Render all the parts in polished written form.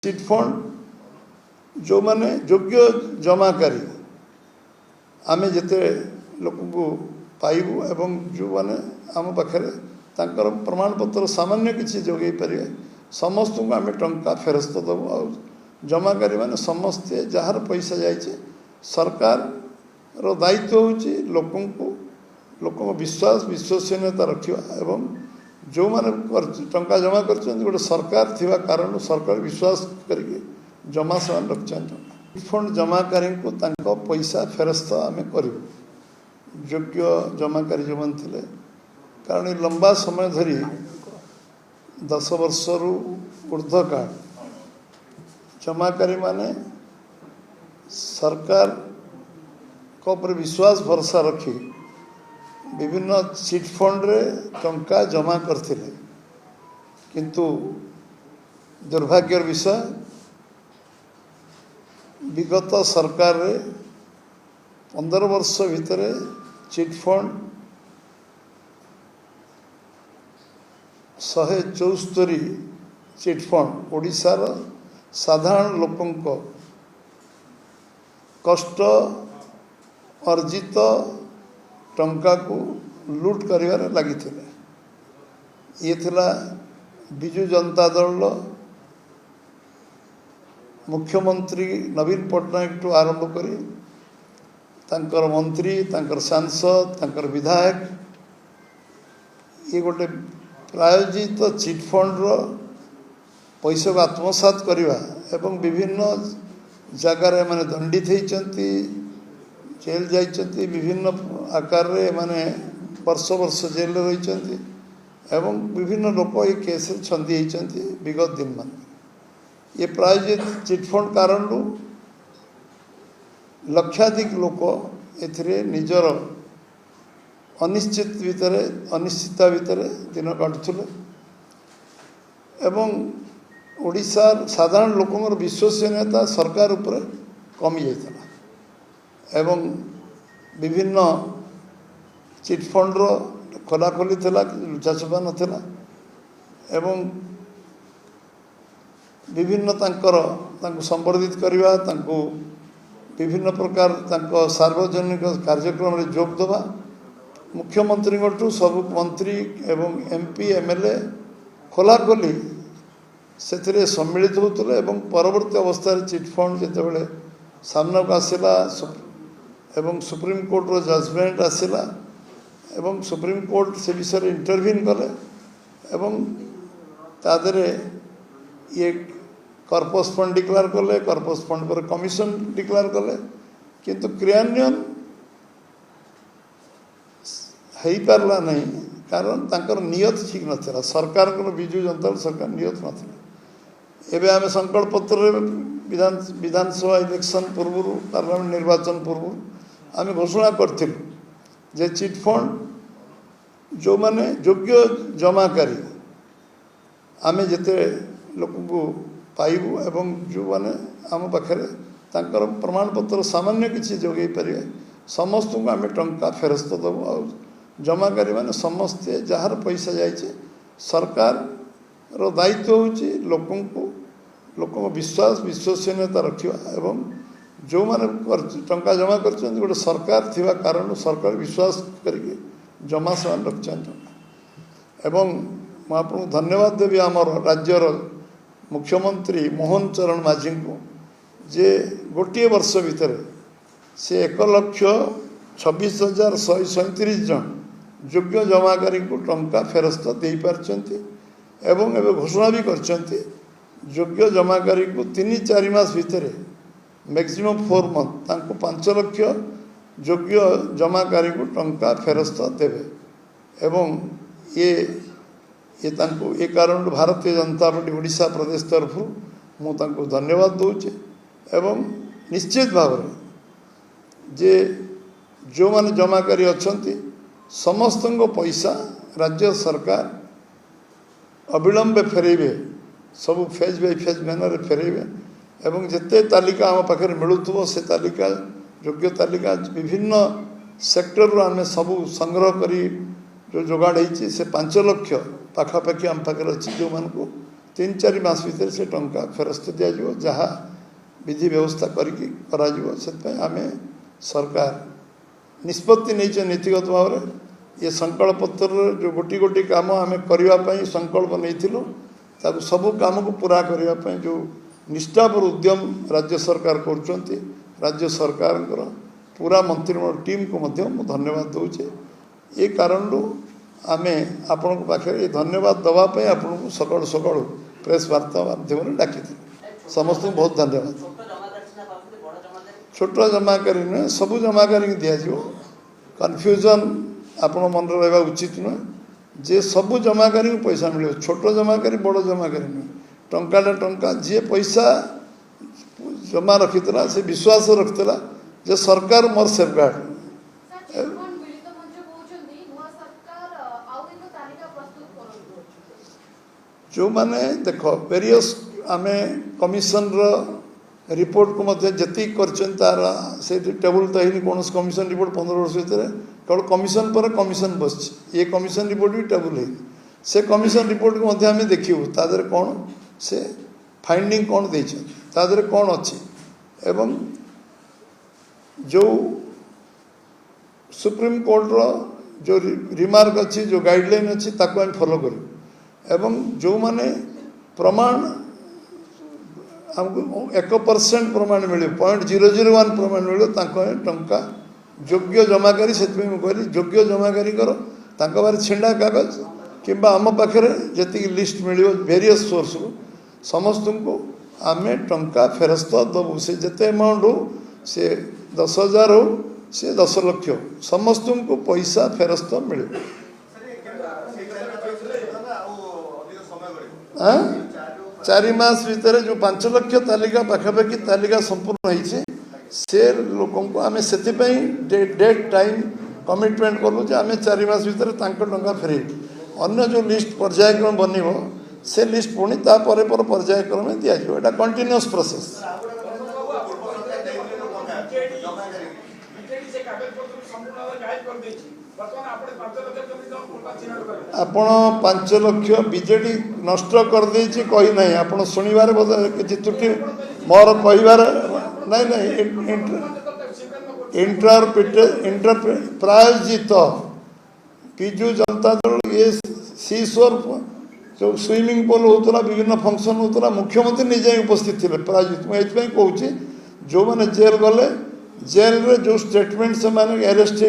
Chit fund जो माने योग्य जमाकारी आमे जिते लोक पाइबू एवं जो माने आम पाखे प्रमाण पत्र सामान्य किसी जोगे पारे समस्त को आम टंका फेरस्त देवु आ जमाकारी माने समस्ते जार पैसा जाइए सरकार रो दायित्व होची लोक विश्वास विश्वसनीयता रखा एवं जो माने टंका जमा कर गोटे सरकार थिबा कारण सरकार विश्वास करके जमा सामान रखिछन फंड जमाकारी को तांको पैसा फेरस्त आमे करिबु योग्य जमाकारी जो मन थिले कारण लंबा समय धरी 10 वर्ष रु ऊर्ध्व काल जमाकारी माने सरकार को पर विश्वास भरोसा रखी विभिन्न चिटफंड रे टंका जमा करते किंतु दुर्भाग्यर विषय विगत सरकार रे 15 वर्ष भितर चिटफंड 174 चिटफंड ओडिशार साधारण लोकंक कष्ट अर्जित टंका को लूट करिवार लगी ये थिला बिजु जनता दल मुख्यमंत्री नवीन पट्टनायक टू आरंभ करी तांकर मंत्री तांकर सांसद तांकर विधायक ये गोटे प्रायोजित चिटफंड रो पैसा को आत्मसात करवा एवं विभिन्न जगार माने दंडित होती जेल जाइछन्ति विभिन्न आकार रे माने वर्ष वर्ष जेल रही एवं विभिन्न लोक ये केस छंदी होती विगत दिन मान ये प्रायोजित चिटफंड कारण लक्षाधिक लोक एथिरे निजर अनिश्चितता भितर दिन काटुले एवं ओडिशार साधारण लोकंर विश्वसनीयता सरकार उपरे कमी जाइतला एवं विभिन्न चिटफंड रो खोलाखोली थिला लुचाछपा नथिला एवं विभिन्न तांको संवर्धित करवा तांको विभिन्न प्रकार तांको सार्वजनिक कार्यक्रम रे जोग दबा मुख्यमंत्री ठू सब मंत्री एवं एमपी एमएलए खोलाखोली से सम्मिलित होते एवं परवर्ती अवस्था चिटफंड जिते सामना को आसला एवं सुप्रीम कोर्ट रो जजमेंट आसला एवं सुप्रीम कोर्ट से विषय इंटरव्यून कले एवं तादरे ये कॉर्पस फंड डिक्लेयर कले कॉर्पस फंड पर कमिशन डिक्लेयर कले किंतु क्रियान्वयन हो पारला नहीं कारण तांकर नियत ठीक नथिला सरकार को बिजु जनता सरकार नियत नथिला एबे आमे संकल्प पत्र विधानसभा इलेक्शन पूर्व पार्लियामेंट निर्वाचन पूर्व आमे घोषणा करथिलु जे चिटफंड जो माने योग्य जमाकारी आमे जिते लोक पाइबू एवं जो माने आम पाखे प्रमाण पत्र सामान्य किसी जोगे पारे समस्त को आम टंका फेरस्त देवु आ जमाकारी माने समस्ते जार पैसा जाइए सरकार रो दायित्व होची लोक विश्वास विश्वसनीयता रखा एवं जो माने टंका जमा कर गोटे सरकार थिबा कारण सरकार विश्वास करके जमा सामान रखिछन एवं मैं आपको धन्यवाद देवी आमर राज्यर मुख्यमंत्री मोहन चरण माझी को जे गोटे वर्ष भितर से 1,26,137 जन योग्य जमाकारी को टंका फेरस्त दे पारछन्ति एवं एवं घोषणा भी करछन्ति योग्य जमाकारी को 3-4 मास भितर मैक्सिमम 4 मंथ तांको 5 लाख योग्य जमाकारी को टंका फेरस्त देवे एवं ये तांको ए कारण भारतीय जनता पार्टी ओडिशा प्रदेश तरफ मु तांको धन्यवाद दूचे एवं निश्चित भाव जे जो माने जमाकारी अछंती समस्त पैसा राज्य सरकार अविलंबे फेरेबे सब फेज बाय फेज मैनर फेरेबे एवं जिते तालिका आम पाखे मिलुव से तालिका योग्य तालिका विभिन्न सेक्टर आम सब संग्रह करी जो जोगाड़ होती से 5 लाख पाखापाखि आम पाखे अच्छी जो मान को 3-4 मास भीतर से टंका फेरस्त दिया जहाँ विधि व्यवस्था करके आमे सरकार निष्पत्ति नहीं नीतिगत भाव में ये संकल्प पत्र जो गोटी गोटी काम आम करने संकल्प नहीं सबू काम को पूरा करने जो निष्ठापर उद्यम राज्य सरकार कर राज्य सरकार पूरा मंत्रिमंडल टीम को मध्य धन्यवाद दूचे ये कारण आमे आपण पाखे धन्यवाद दवाई आपन को सकाल सकाल प्रेस वार्ता माध्यम डाकी समस्त बहुत धन्यवाद छोट जमाकारी नुहे सबू जमाकारी दिज्व कन्फ्यूजन आपण मन रहा उचित नुहे जे सबू जमाकारी पैसा मिले छोट जमाकारी बड़ जमाकारी नुहे टंका टंका जी पैसा जमा रखी से विश्वास रखिला जे सरकार मोर सेफगार्ड जो माने देख वेरियस आमे कमिशन रिपोर्ट को मध्य जी तार से टेबुल तो है कौन कमिशन रिपोर्ट 15 वर्ष भर केवल कमिशन पर कमिशन बस ये कमिशन रिपोर्ट भी टेबुल है से कमिशन रिपोर्ट को मध्य आमे देखिबू तादर कौन से फाइंडिंग कौन देर कौन अच्छी एवं जो सुप्रीम कोर्ट रो जो रिमार्क अच्छी जो गाइडलाइन अच्छी ताको हम फॉलो करूँ एवं जो माने प्रमाण हमको 1% प्रमाण मिले 0.001 प्रमाण मिले टंका योग्य जमाकारी से कहली योग्य जमाकारी करो बारे छिंडा कागज कि आम पाखे जी लिस्ट मिल वेरियस सोर्स रू समस्त को आम टंका फेरस्त दबू से जिते अमाउंट हो से 10,000 हो से 10 लाख हो समस्त को पैसा फेरस्त मिले 4 मास भीतर जो 5 लाख तालिका पाखापाखि तालिका संपूर्ण होती से लोक आम से डेट टाइम कमिटमेंट करूँ आम 4 मास भीतर टंका फेर अन्य जो लिस्ट पर्यायक्रम बनव से लिस्ट पुणी तापर पर्यायक्रम दिज्व एटा कंटिन्यूअस प्रोसेस आपण 5 लाख बीजेडी नष्ट कर देछि कही नहीं आपण सुनिबार कि त्रुटि मोर कहिबार नहीं नहीं इंटर प्रायोजित विजु जनता दल ये सीश्वर जो स्विमिंग पूल होता विभिन्न फंक्शन होता मुख्यमंत्री निजे उपस्थित थे प्रायोजित मुझे कहूँ जो मैंने जेल गले जेल रे जो स्टेटमेंट से माने अरेस्ट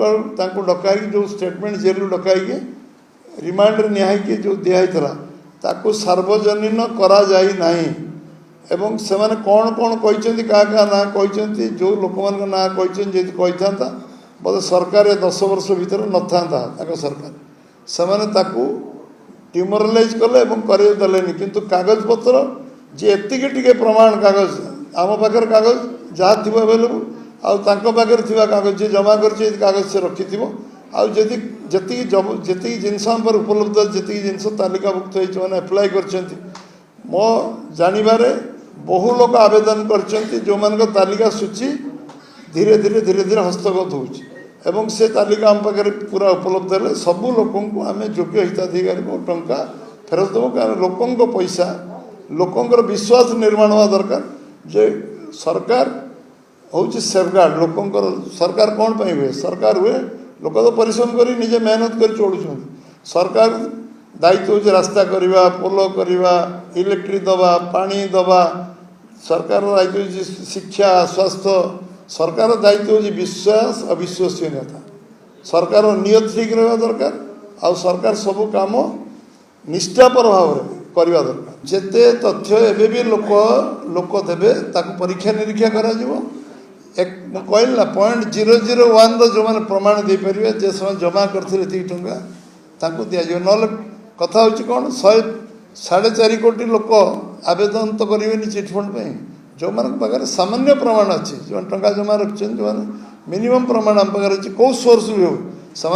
हो डकाई जो स्टेटमेंट जेल डकाई रिमांड निहाई जो दिखाई ताकू सार्वजनीन करा जाई नहीं एवं से माने कौन कौन कहते क्या ना कहते जो लोक मान ना कहते था बोले सरकार 10 वर्ष भीतर न था सरकार से डिमोरालाइज कले करदेनि किंतु कागज पत्र जे एति प्रमाण कागज आम पाखे कागज जहाँ थी अवेलेबल आखिर थी कागज जी जमा कर कागज से रखी जी जिनस उपलब्ध जी जिनस तालिकाभुक्त होने एप्लाय कर मो जानवे बहु लोग आवेदन कर जो मान तालिका सूची धीरे धीरे धीरे धीरे हस्तगत हो से तालिका आम पाखे पूरा उपलब्ध है सबू लोक आम योग्य हिताधिकारी को टंका फेरत देव कारण लोकों पैसा लोकों विश्वास निर्माण हवा दरकार जे सरकार हूँ सेफगार्ड लोकों सरकार कौन पर हुए सरकार हुए लोक तो परिश्रम कर निजे मेहनत कर चलुं सरकार दायित्व हूँ रास्ता करवा पोल करवा इलेक्ट्रिक दवा पानी दवा सरकार दायित्व हूँ शिक्षा स्वास्थ्य सरकार दायित्व हूँ विश्वास अविश्वसनीयता सरकार नियत ठीक रहा दरकार आ सरकार सबू काम निष्ठापर भाव करवा दरकार जिते तथ्य एवं भी लोक देवे परीक्षा निरीक्षा करा कहल ना 0.001 जो मैंने प्रमाण दे पारे जे समय जमा करते टंका दिज्व ना कथा हूँ कौन 100-4.5 कोटी लोक आवेदन तो करेंगे चिटफंड पर जो मान सामान्य प्रमाण अच्छी जो टंका जमा रखते जो मिनिमम प्रमाण आम पाखे अच्छी कौ सोर्स भी हो से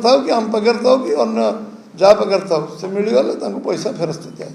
था कि आम पाखे था कि अन्य जहाँ पाखे था से मिलगले पैसा फेरस्त दिया।